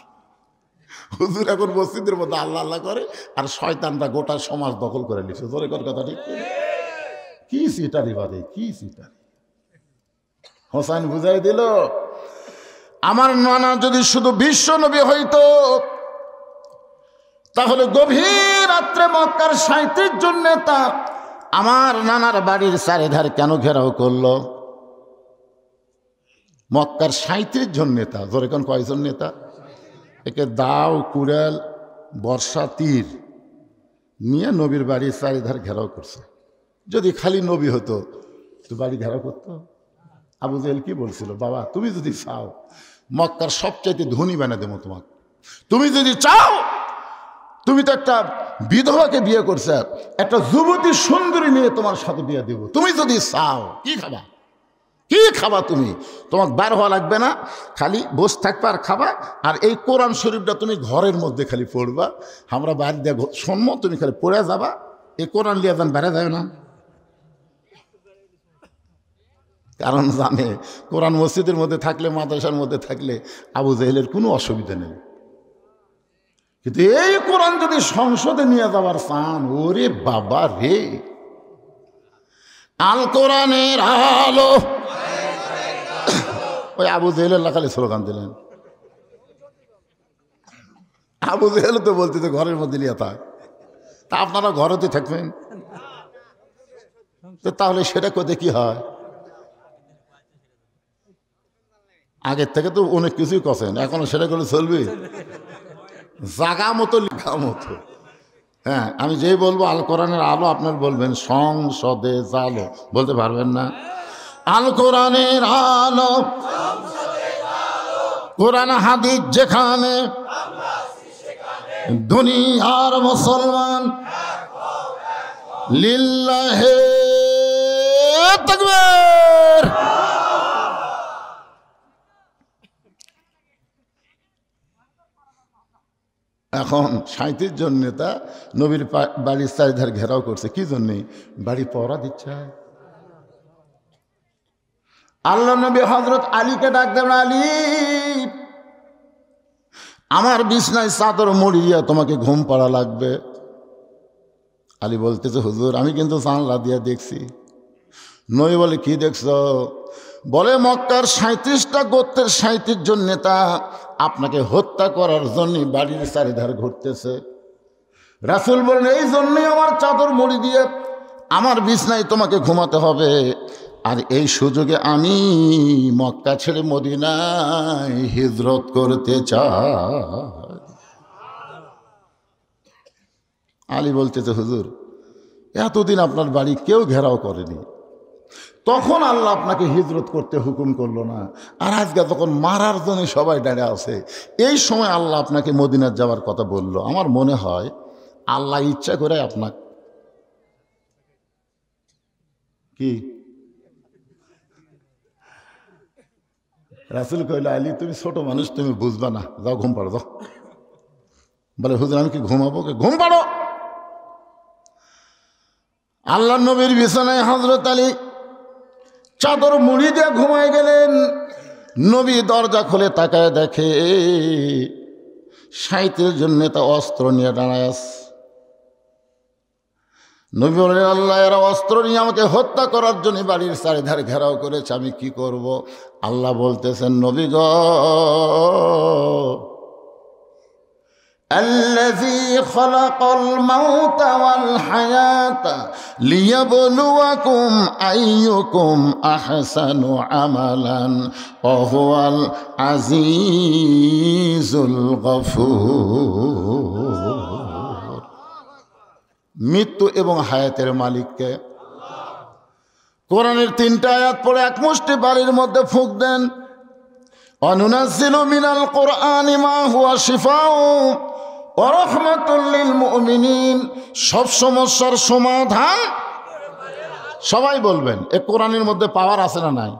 হুজুর এখন মসজিদের মধ্যে আল্লাহ আল্লাহ করে, আর শয়তানরা গোটা সমাজ দখল করে নিচ্ছে। জোরে কর কথা ঠিক কি সিটারি বাদে, কি সিটারি। হোসেন বুঝাই দিল, আমার নানা যদি শুধু বিশ্ব নবী হইতো তাহলে গভীর রাত্রে মক্কার 37 জন নেতা আমার নানার বাড়ির চারিধার কেন ঘেরাও করলো? মক্কার 37 জন নেতা, জোরে কোন কয়জন নেতা? একে দাও কুড়াল বর্ষা তীর নিয়ে নবীর বাড়ির চারিধার ঘেরাও করছে। যদি খালি নবী হতো তো বাড়ি ঘেরাও করতো? আবু জেহেল কি বলছিল, বাবা তুমি যদি চাও মক্কার সবচাইতে ধনী বানিয়ে দেবো তোমাকে, তুমি যদি চাও, তুমি তো একটা বিধবাকে বিয়ে করছে, একটা যুবতী সুন্দরী নিয়ে তোমার সাথে বিয়ে দেব, তুমি যদি চাও। কি খাবা, কি খাবা তুমি? তোমার বার হওয়া লাগবে না, খালি বসে থাকবা আর খাবা, আর এই কোরআন শরীফটা তুমি ঘরের মধ্যে খালি পড়বা, আমরা বাইরে দিয়ে শুনবো, তুমি খালি পড়ে যাবা, এই কোরআন লিয়ে যান বেড়ে যাবে না। কারণ জানে কোরআন মসজিদের মধ্যে থাকলে, মাদ্রাসার মধ্যে থাকলে আবু জেহেলের কোনো অসুবিধা নেই। কিন্তু এই কোরআন যদি সংসদে নিয়ে যাওয়ার চান, ওরে বাবা রে, আল কোরআনের আলো, ওই আবু জেহেলের খালি স্লোগান দিলেন। আবু জেহেল তো বলতে তো ঘরের মধ্যে নিয়ে থাক, তা আপনারা ঘরেতে থাকবেন, তো তাহলে সেটা করতে কি হয়? আগের থেকে তো অনেক কিছুই করছেন, এখনো সেটা করে চলবে? জাগা মতো লিখা মতো। হ্যাঁ, আমি যেই বলবো আল কোরআনের আলো, আপনার বলবেন সংসদে জালো, বলতে পারবেন না? আল কোরআনের আলো, কোরআন হাদিস যেখানে, দুনিয়ার মুসলমান লিল্লাহে তাকবীর। এখন 37 জন নেতা নবীর বাড়ির চারিধার ঘেরাও করছে, কি জন্যে? বাড়ি পড়া দিচ্ছে। আল্লাহ নবী হযরত আলীকে ডাক দেন, আলী আমার বিছনায় চাদর মুড়িয়ে তোমাকে ঘুম পাড়া লাগবে। আলী বলতেছে, হুজুর আমি কিন্তু জানলা দিয়ে দেখছি। নবী বলে, কি দেখছ? বলে, মক্কার 37টা গোত্রের 37 জন নেতা আপনাকে হত্যা করার জন্য বাড়ির চারিধার ঘুরতেছে। রাসূল বলেন, এই জন্যই আমার চাদর মুড়ি দিয়ে আমার বিছনায় তোমাকে ঘুমাতে হবে। আর এই সুযোগে আমি মক্কা ছেড়ে মদিনায় হিজরত করতে চাই। আলী বলতেছে, হুজুর এতদিন আপনার বাড়ি কেউ ঘেরাও করেনি, তখন আল্লাহ আপনাকে হিজরত করতে হুকুম করলো না, আর আজকে তখন মারার জন্য সবাই দাঁড়িয়ে আছে, এই সময় আল্লাহ আপনাকে মদিনার যাওয়ার কথা বললো। আমার মনে হয় আল্লাহ ইচ্ছা করে আপনাকে কি রাসূল কইল, আলী তুমি ছোট মানুষ, তুমি বুঝবা না, যাও ঘুম পাড়ো যাও। বলে, হুজুর আমি কি ঘুমাবো? ঘুম পাড়ো। আল্লাহ নবীর বিছানায় হযরত আলী চাদর মুড়ি দিয়ে ঘুমায় গেলেন। নবী দরজা খুলে তাকায় দেখে সাইতের জন্য তা অস্ত্র নিয়ে দাঁড়ায় আছে। নবী বলেন, আল্লাহ এরা অস্ত্র নিয়ে আমাকে হত্যা করার জন্য বাড়ির চারিধারে ঘেরাও করেছে, আমি কি করব? আল্লাহ বলতেছেন, নবী গো, الذي خلق الموت والحياة ليبلوكم أيكم أحسن عملا وهو العزيز الغفور। মৃত্যু এবং হায়াতের মালিককে। কোরআনের 3টা আয়াত পড়ে এক মুষ্টি বাড়ির মধ্যে ফুঁক দেন। অনুনাজ্জিলু মিনাল কোরআনি মা হুয়া শিফাউ ওয়া রাহমাতুল লিল মুমিনিন। সব সমস্যার সমাধান, সবাই বলবেন এ কোরআনের মধ্যে পাওয়ার আছে না নাই?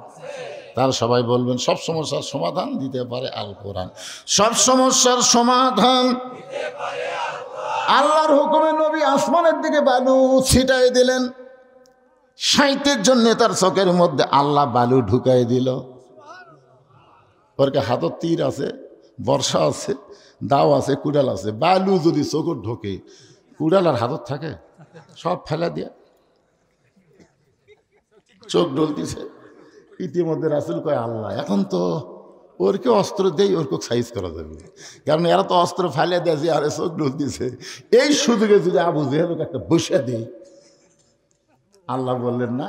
তার সবাই বলবেন সব সমস্যার সমাধান দিতে পারে আল কোরআন। সব সমস্যার সমাধান দিতে পারে আল কোরআন। আল্লাহর হুকুমে নবী আসমানের দিকে বালু ছিটাই দিলেন। সাইতের জন্য তার চোখের মধ্যে আল্লাহ বালু ঢুকাই দিল। ওর হাতত তীর আছে, বর্ষা আছে, দাও আছে, কুড়াল আছে। বালু যদি চোখর ঢোকে, কুড়াল আর হাতত থাকে, সব ফেলা দিয়া চোখ ঢলতিছে। ইতিমধ্যে রাসূল কয়, আল্লাহ এখন তো ওরকে অস্ত্র দেই, ওরকে সাইজ করা যাবে, কারণ এরা তো অস্ত্র ফেলে দিয়েছে আর চোখ ঢলতিছে। এই সুযোগে যদি আবু জেহেলকে একটা বসে দেই। আল্লাহ বললেন, না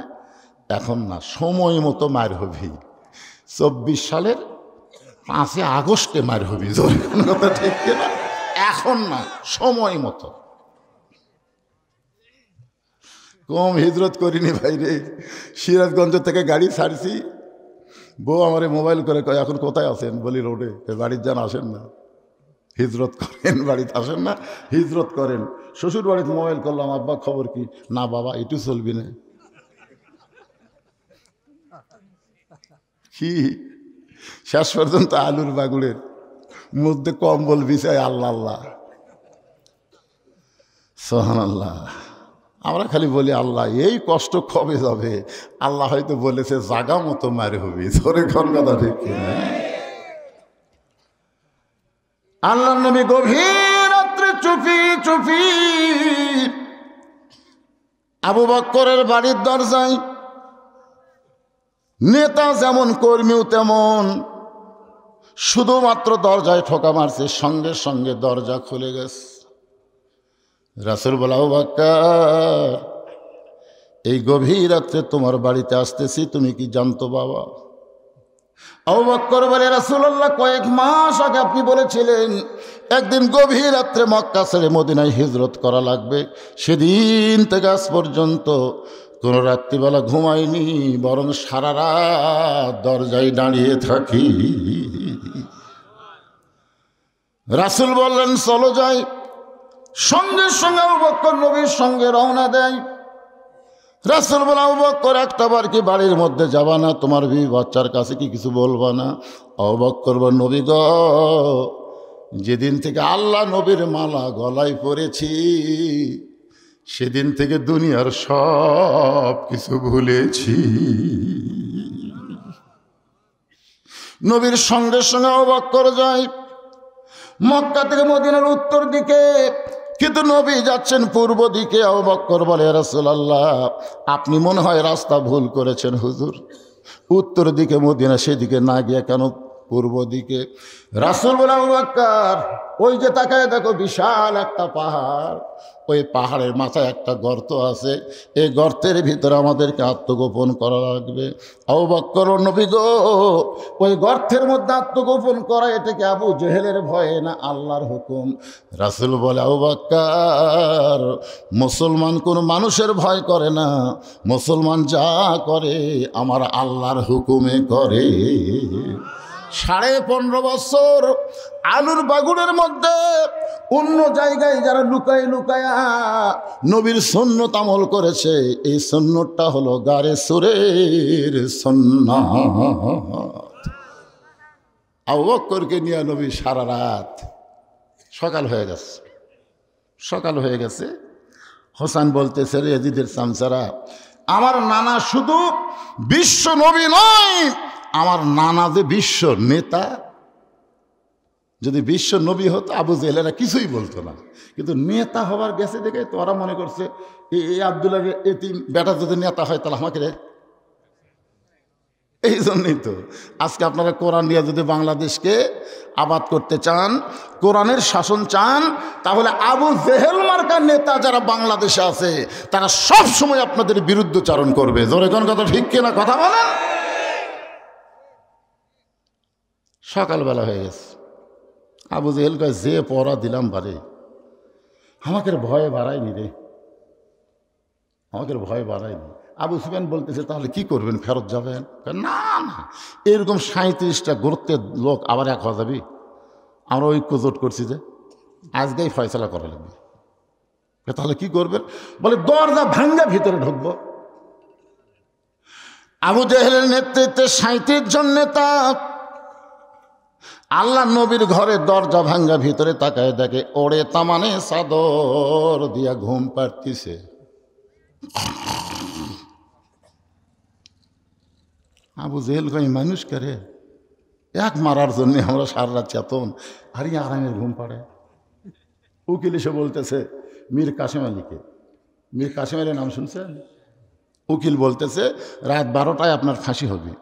এখন না, সময় মতো মার হবি। 24 সালের 5 আগস্টে মার হবি। কথা ঠিক না? এখন না, সময় মতো। কম হিজরত করিনি ভাই রে। সিরাজগঞ্জ থেকে গাড়ি ছাড়ছি, বউ আমারে মোবাইল করে কয়, এখন কোথায় আছেন? বলি, রোডে। বাড়ির যান, আসেন না, হিজরত করেন। বাড়িতে আসেন না, হিজরত করেন। শ্বশুর বাড়িতে মোবাইল করলাম, আব্বা খবর কি? না বাবা, একটু চলবি না। কি শেষ পর্যন্ত আলুর বাগুড়ের মধ্যে কম্বল বিছায় আল্লাহ আল্লাহ সুবহানাল্লাহ। আমরা খালি বলি, আল্লাহ এই কষ্ট কবে যাবে? আল্লাহ হয়তো বলেছে জাগা মতো মারে হবি। ধরে কোন কথা ঠিক কিনা? আল্লাহ নবী গভীর রাত্রে চুপি চুপি আবু বকরের বাড়ির দরজায়, নেতা যেমন কর্মীও তেমন, শুধুমাত্র দরজায় ঠোকা মারছে, সঙ্গে সঙ্গে দরজা খুলে গেছে। রাসূল বলে, আবু বকর এই গভীর রাত্রে তোমার বাড়িতে আসতেছি, তুমি কি জানতো বাবা? আবু বকর বলে, রাসূলুল্লাহ কয়েক মাস আগে আপনি বলেছিলেন একদিন গভীর রাত্রে মক্কা ছেড়ে মদিনায় হিজরত করা লাগবে। সেদিন থেকে আজ পর্যন্ত কোনো রাত্রিবেলা ঘুমাইনি, বরং সারা রাত দরজায় দাঁড়িয়ে থাকি। রাসূল বললেন, চলো যাই। সঙ্গে সঙ্গে আবু বকর নবীর সঙ্গে রওনা দেয়। রাসূল বলে, আবু বকর একটাবার কি বাড়ির মধ্যে যাবা না? তোমার বিবি বাচ্চার কাছে কি কিছু বলবা না? আবু বকর বলে, নবী গো, যেদিন থেকে আল্লাহ নবীর মালা গলায় পড়েছি, সেদিন থেকে দুনিয়ার সব কিছু ভুলেছি। নবীর সঙ্গে সঙ্গে আবু বকর যায় মক্কা থেকে মদিনার উত্তর দিকে, কিন্তু নবী যাচ্ছেন পূর্ব দিকে। আবু বকর বলে, রাসূলুল্লাহ আপনি মনে হয় রাস্তা ভুল করেছেন হুজুর, উত্তর দিকে মদিনা, সেদিকে না গিয়ে কেন পূর্ব দিকে। রাসূল বলে, আবু বকর ওই যে তাকায় দেখো বিশাল একটা পাহাড়, ওই পাহাড়ের মাথায় একটা গর্ত আছে, এই গর্তের ভিতরে আমাদেরকে আত্মগোপন করা লাগবে। আবু বকর, নবী গো ওই গর্তের মধ্যে আত্মগোপন করা এটা কি আবু জেহেলের ভয়ে না আল্লাহর হুকুম? রাসূল বলে, আবু বকর মুসলমান কোন মানুষের ভয় করে না, মুসলমান যা করে আমার আল্লাহর হুকুমে করে। 15.5 বছর আলুর বাগুনের মধ্যে অন্য জায়গায় যারা লুকায় লুকায়া নবীর সুন্নত আমল করেছে, এই সুন্নতটা হলো গারে সুরের সুন্নাত। আবু বকরকে নিয়ে নবী সারা রাত, সকাল হয়ে গেছে। হোসেন বলতেছে, রে ইয়াজিদের চামচারা, আমার নানা শুধু বিশ্ব নবী নয়, আমার নানা যে বিশ্ব নেতা। যদি বিশ্ব নবী হতো আবু জেহেলেরা কিছুই বলতো না, কিন্তু নেতা হবার গেছে দেখে তো ওরা মনে করছে এই আব্দুল্লাহ এতিম বেটা যদি নেতা হয় তাহলে আমাকে রে। এই জন্যই তো আজকে আপনারা কোরআন নিয়ে যদি বাংলাদেশকে আবাদ করতে চান, কোরআনের শাসন চান, তাহলে আবু জেহেল মার্কার নেতা যারা বাংলাদেশে আছে তারা সব সময় আপনাদের বিরুদ্ধচারণ করবে। জোরে কোন কথা ঠিক কিনা কথা বলেন? সকালবেলা হয়ে গেছে, আবু জেহেল কয়, যে পড়া দিলাম বারে আমাকে ভয়ে বাড়ায়নি রে, আমাকে ভয়ে বাড়ায়নি। আবু সুফিয়ান বলতেছে, তাহলে কি করবেন, ফেরত যাবেন? না না, এরকম 37টা গোত্রের লোক আবার এক হওয়া যাবি? আমরা ঐক্য জোট করছি যে আজকেই ফয়সলা করা লাগবে। তাহলে কি করবেন? বলে দরজা ভাঙ্গা ভিতরে ঢুকবো। আবু জেহেলের নেতৃত্বে 37 জন নেতা আল্লাহ নবীর ঘরে দরজা ভাঙ্গা ভিতরে তাকায় দেখে ওড়ে তামানে চাদর দিয়া ঘুম পাড়তিছে। আবু জেহেল কই, মানুষ করে এক মারার জন্য আমরা সারা রাত চেতন, আর আরামের ঘুম পাড়ে। উকিল এসে বলতেছে মীর কাসেম আলীকে, মীর কাসেম আলীর নাম শুনছেন? উকিল বলতেছে রাত 12টায় আপনার ফাঁসি হবে।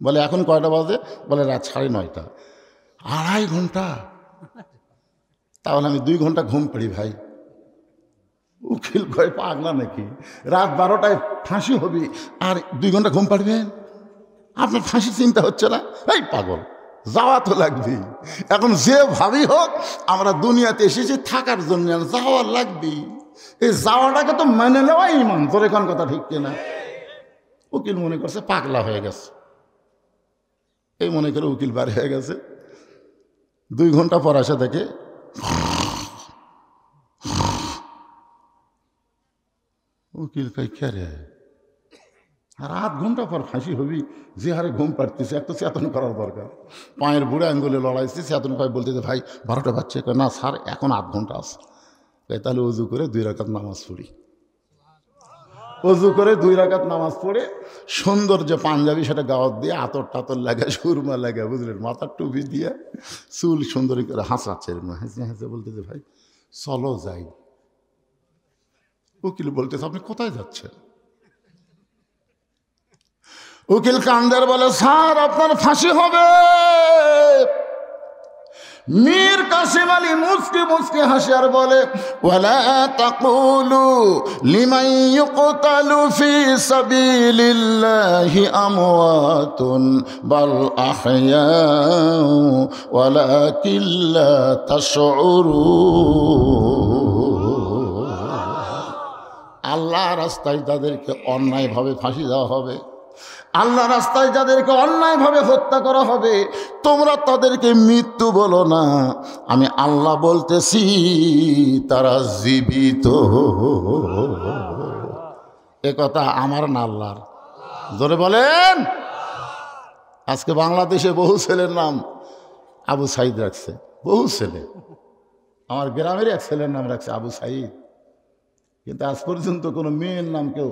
বলে এখন কয়টা বাজে? বলে রাত 9:30। 2.5 ঘন্টা? তাহলে আমি 2 ঘন্টা ঘুম পাড়ি ভাই। উকিল কয়, পাগলা নাকি? রাত 12টায় ফাঁসি হবে আর 2 ঘন্টা ঘুম পাড়বেন? আপনার ফাঁসি চিন্তা হচ্ছে না? এই পাগল, যাওয়া তো লাগবেই। এখন যে ভাবি হোক আমরা দুনিয়াতে এসেছি থাকার জন্য, যাওয়া লাগবেই। এই যাওয়াটাকে তো মেনে নেওয়া ইমান। তোর এখন কথা ঠিক কিনা? উকিল মনে করছে পাগলা হয়ে গেছে, এই মনে করে উকিল বাড়ি হয়ে গেছে। 2 ঘন্টা পর আসে দেখে উকিল কই, কে রে? আর 8 ঘন্টা পর ফাঁসি হবি, যে হারে ঘুম পাড়তেছে এক তো চেতন করার দরকার। পায়ের বুড়ে আঙ্গুলে লড়াইছে, চেতন পায় বলতেছে ভাই 12টা বাচ্চা। না স্যার, এখন 8 ঘন্টা আছে। তাহলে অজু করে 2 রাকাত নামাজ পড়ি। অজু করে 2 রাকাত নামাজ পড়ে সুন্দর যে পাঞ্জাবি সেটা গাওয়াত দিয়ে আতর টাতর লাগে, সুরমা লাগে, বুঝলেন, মাথার টুপি দিয়ে চুল সুন্দর করে হাসাচ্ছে, হেসে হেসে বলতেছে ভাই চলো যাই। উকিল বলতেছে আপনি কোথায় যাচ্ছেন? উকিল কান্দার বলে, স্যার আপনার ফাঁসি হবে। মীর কাসেম আলী মুচকি মুচকি হাসে আর বলে, ওয়ালা তাকুলু লিমান ইউকতালু ফি সাবিলিল্লাহি আমওয়াতুন বাল আহইয়াউ ওয়ালাকিন লা তাশউরুন। আল্লাহ রাস্তায় তাদেরকে অন্যায়ভাবে ফাঁসি দেওয়া হবে, আল্লাহ রাস্তায় যাদেরকে অন্যায়ভাবে হত্যা করা হবে তোমরা তাদেরকে মৃত্যু বলো না, আমি আল্লাহ বলতেছি তারা জীবিত। এ কথা আমার না আল্লাহর। জোরে বলেন। আজকে বাংলাদেশে বহু ছেলের নাম আবু সাইদ রাখছে, বহু ছেলে। আমার গ্রামের এক ছেলের নাম রাখছে আবু সাইদ, কিন্তু আজ পর্যন্ত কোনো মেয়ের নাম কেউ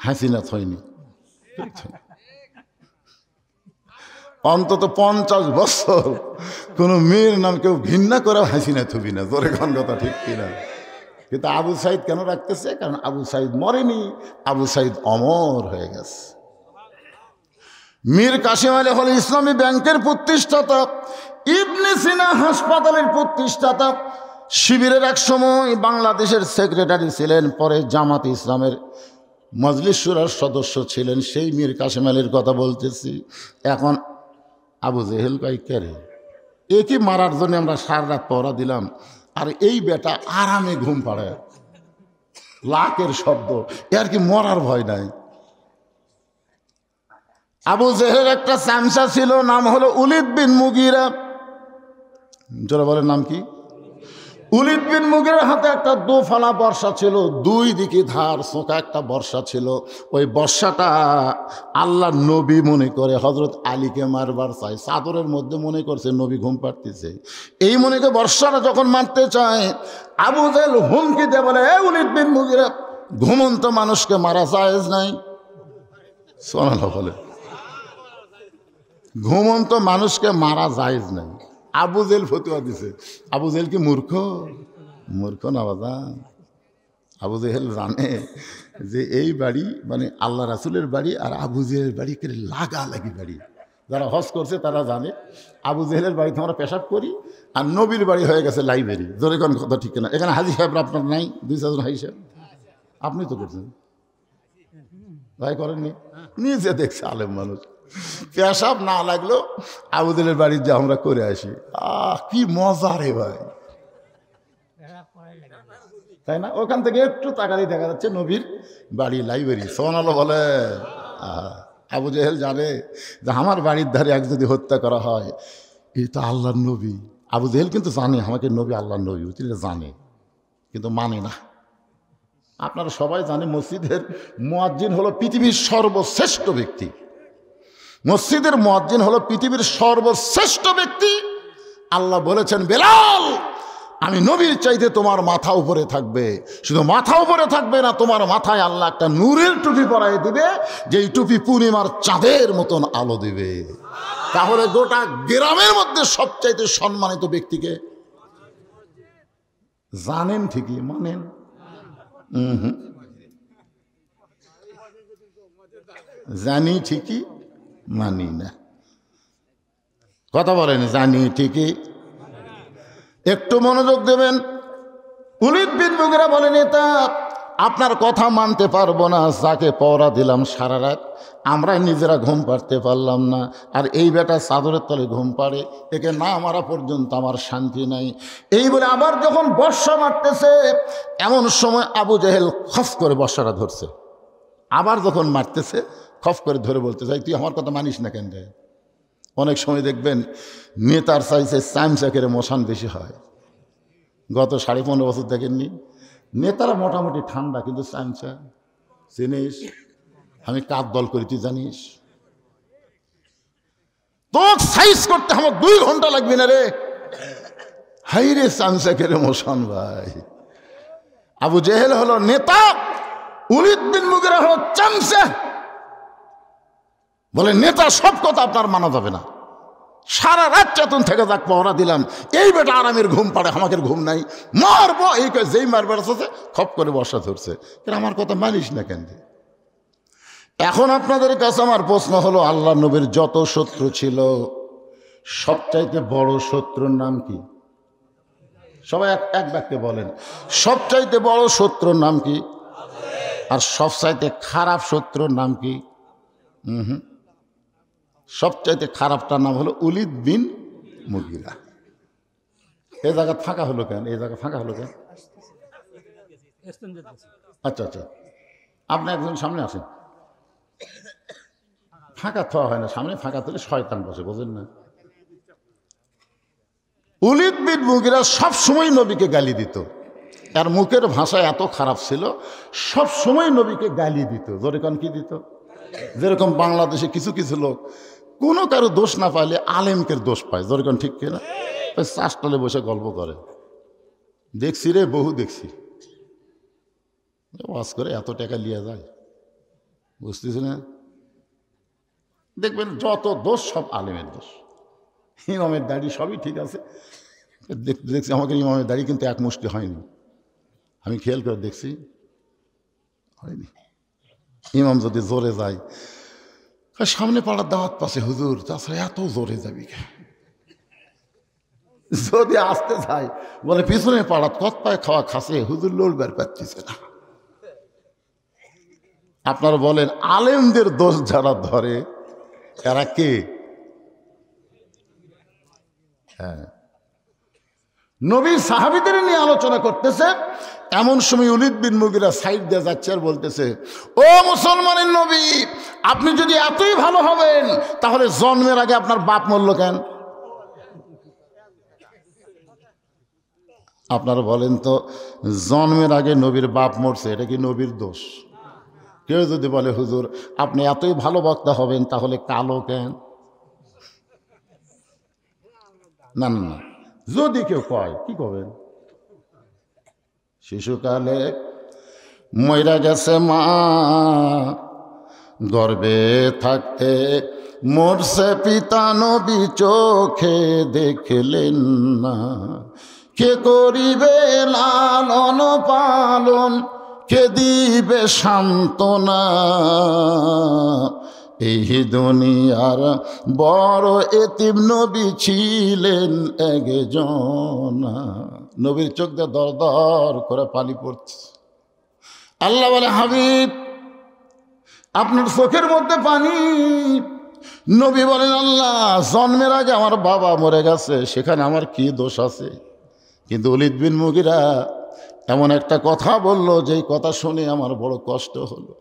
হাসিনা হয়নি। অন্তত 50 বছর কোনো মেয়ের নাম কেউ ঘৃণা করে হাসিনা থবি না। জোরে কোন কথা ঠিক কিনা? কিন্তু আবু সাইদ কেন রাখতেছে? কারণ আবু সাইদ মরেনি, আবু সাইদ অমর হয়ে গেছে। মীর কাসেম আলী হল ইসলামী ব্যাংকের প্রতিষ্ঠাতা, ইবনে সিনা হাসপাতালের প্রতিষ্ঠাতা, শিবিরের এক সময় বাংলাদেশের সেক্রেটারি ছিলেন, পরে জামাত ইসলামের মজলিস শুরার সদস্য ছিলেন। সেই মীর কাসেম আলীর কথা বলতেছি। এখন আবু জেহেল কয় কে রে, একই মারার জন্য আমরা সারা রাত পড়া দিলাম, আর এই বেটা আরামে ঘুম পাড়ায়, লাকের শব্দ, এর কি মরার ভয় নাই? আবু জেহেলের একটা চামচা ছিল, নাম হলো উলিদ বিন মুগিরা। যারা বলেন নাম কি? উলিদ বিন মুগিরার হাতে একটা দোফালা বর্ষা ছিল, দুই দিকে ধার সোঁকা একটা বর্ষা ছিল। ওই বর্ষাটা আল্লাহ নবী মনে করে হজরত আলীকে মারবার চায়, চাদরের মধ্যে মনে করছে নবী ঘুম পাড়তেছে, এই মনে করে বর্ষাটা যখন মারতে চায়, আবু জেহেল হুমকি দিয়ে বলে, এ উলিদ বিন মুগিরা, ঘুমন্ত মানুষকে মারা জায়েজ নাই। সুবহানাল্লাহ বলে, ঘুমন্ত মানুষকে মারা জায়েজ নাই। আবু জেহেল ফতুয়া দিছে। আবু জেহেল কি মূর্খ? মূর্খ না বাবা। আবু জেহেল জানে যে এই বাড়ি মানে আল্লাহ রাসূলের বাড়ি, আর আবু জেহেলের বাড়ি লাগালাগি বাড়ি। যারা হজ করছে তারা জানে আবু জেহেলের বাড়িতে আমরা পেশাব করি, আর নবীর বাড়ি হয়ে গেছে লাইব্রেরি। জোরে কোন কথা ঠিক না? এখানে হাজি সাহেব আপনার নাই? 2-4 হাজি সাহেব আপনি তো করছেন, ভাই করেননি? নিজে দেখছে আলেম মানুষ, পেশাব না লাগলো আবু জেহেলের বাড়ির যে আমরা করে আসি, কি মজা রে ভাই, তাই না? ওখান থেকে একটু তাকালেই দেখা যাচ্ছে নবীর বাড়ি লাইব্রেরি। সুবহানাল্লাহ বলে। আবু জেহেল জানে যে আমার বাড়ির ধারে এক যদি হত্যা করা হয়, এই তো আল্লাহর নবী। আবু জেহেল কিন্তু জানে আমাকে নবী আল্লাহর নবী, তিনি জানে কিন্তু মানে না। আপনারা সবাই জানে মসজিদের মুয়াজ্জিন হলো পৃথিবীর সর্বশ্রেষ্ঠ ব্যক্তি। মসজিদের মুয়াজ্জিন হলো পৃথিবীর সর্বশ্রেষ্ঠ ব্যক্তি। আল্লাহ বলেছেন, বেলাল আমি নবীর চাইতে তোমার মাথা উপরে থাকবে। শুধু মাথা উপরে থাকবে না, তোমার মাথায় আল্লাহ একটা নূরের টুপি পরাই দিবে, যেই টুপি পূর্ণিমার চাঁদের মতন আলো দিবে। তাহলে গোটা গ্রামের মধ্যে সবচাইতে সম্মানিত ব্যক্তিকে জানেন ঠিকই, মানেন? জানি ঠিকই, মানি না। কথা বলেন, জানি ঠিকই। একটু মনোযোগ দেবেন। উলিদ বিন মুগিরা বলেন, এটা আপনার কথা মানতে পারবো না, যাকে পড়া দিলাম সারা রাত আমরা নিজেরা ঘুম পাড়তে পারলাম না, আর এই বেটা চাদরের তলে ঘুম পাড়ে, একে না মারা পর্যন্ত আমার শান্তি নাই। এই বলে আবার যখন বর্ষা মারতেছে, এমন সময় আবু জেহেল খফ করে বর্ষাটা ধরছে। আবার যখন মারতেছে খফ করে ধরে বলতে চাই, তুই আমার কথা মানিস না কেন রে? অনেক সময় দেখবেন নেতার চাইছে চামচাকের মশান বেশি হয়। গত 15.5 বছর দেখেননি? নেতারা মোটামুটি ঠান্ডা, কিন্তু চামচা চিনিস? আমি কার দল করি তুই জানিস? তোর সাইজ করতে আমার 2 ঘন্টা লাগবে না রে। হাই রে চামচাকের মশান ভাই। আবু জেহেল হলো নেতা, উলিদ বিন মুগিরা হলো চামচা। বলে নেতা সব কথা আপনার মানা যাবে না, সারা রাত চেতন থেকে যাক পহরা দিলাম, এই বেটা আরামের ঘুম পাড়ে, আমাকে ঘুম নাই, মারবো। এই যেই মারবে খপ করে বর্ষা ধরছে, আমার কথা মানিস না কেন? এখন আপনাদের কাছে আমার প্রশ্ন হলো, আল্লাহ নবীর যত শত্রু ছিল, সবচাইতে বড় শত্রুর নাম কি? সবাই এক বাক্যে বলেন, সবচাইতে বড় শত্রুর নাম কি? আর সবচাইতে খারাপ শত্রুর নাম কি? সবচাইতে খারাপটার নাম হলো উলিদ বিন মুগিরা। এই জায়গা ফাঁকা হলো কেন? এই জায়গা ফাঁকা হলো কেন? আচ্ছা আচ্ছা, আপনি একজন সামনে আসেন। ফাঁকা থা হয় না, সামনে ফাঁকা তুলে শয়তান বসে, বোঝেন না? উলিদ বিন মুগিরা সবসময় নবীকে গালি দিত। আর মুখের ভাষা এত খারাপ ছিল, সবসময় নবীকে গালি দিত। যেরকম কি দিত? যেরকম বাংলাদেশে কিছু কিছু লোক কোনো কারো দোষ না পাইলে আলেমকের দোষ পায়। যেরকম ঠিক কিনা? ওই চাষতলে বসে গল্প করে, দেখছি রে, বহু দেখছি। ওয়াজ করে এত টাকা লিয়ে যায়, বুঝতেছি না? দেখবেন যত দোষ সব আলেমের দোষ। ইমামের দাড়ি সবই ঠিক আছে, দেখছি আমাকে ইমামের দাড়ি কিন্তু এক মুষ্টি হয়নি। আমি খেয়াল করে দেখছি হয়নি। ইমাম যদি জোরে যায়, সামনে পাড়ার দাওয়াত পাশে হুজুর, তাছাড়া এত জোরে যাবি কে? যদি আসতে চাই বলে পিছনে পাড়াত কত পায় খাওয়া খাসে, হুজুর লড়বার পাচ্ছিছে না। আপনারা বলেন আলেমদের দোষ যারা ধরে এরা কে? হ্যাঁ, নবীর সাহাবীদের নিয়ে আলোচনা করতেছে। এমন সময় ওলীদ বিন মুগীরা সাইড দিয়ে যাচ্ছে আর বলতেছে, ও মুসলমানের নবী, আপনি যদি এতই ভালো হবেন তাহলে জন্মের আগে আপনার বাপ মরল কেন? আপনারা বলেন তো, জন্মের আগে নবীর বাপ মরছে, এটা কি নবীর দোষ? কেউ যদি বলে হুজুর আপনি এতই ভালো বক্তা হবেন তাহলে কালো কেন? না না না, যদি কেউ কয় কি করবেন? শিশুকালে মইরা গেছে মা, গর্ভে থাকতে মরছে পিতা, নবী চোখে দেখলেন না। কে করিবে লালন পালন, কে দিবে সান্ত্বনা, এই দুনিয়ার বড় এতিম নবী ছিলেন একজনা। নবীর চোখ দিয়ে দর দর করে পানি পড়ছে। আল্লাহ বলে, হাবিব আপনার চোখের মধ্যে পানি। নবী বলেন, আল্লাহ জন্মের আগে আমার বাবা মরে গেছে, সেখানে আমার কি দোষ আছে? কিন্তু ওলীদ বিন মুগীরা এমন একটা কথা বলল, যেই কথা শুনে আমার বড় কষ্ট হলো।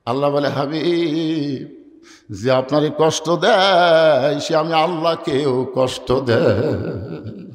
আল্লাহ বলে, হাবিব যে আপনারই কষ্ট দেয় সে আমি আল্লাহকেও কষ্ট দেয়।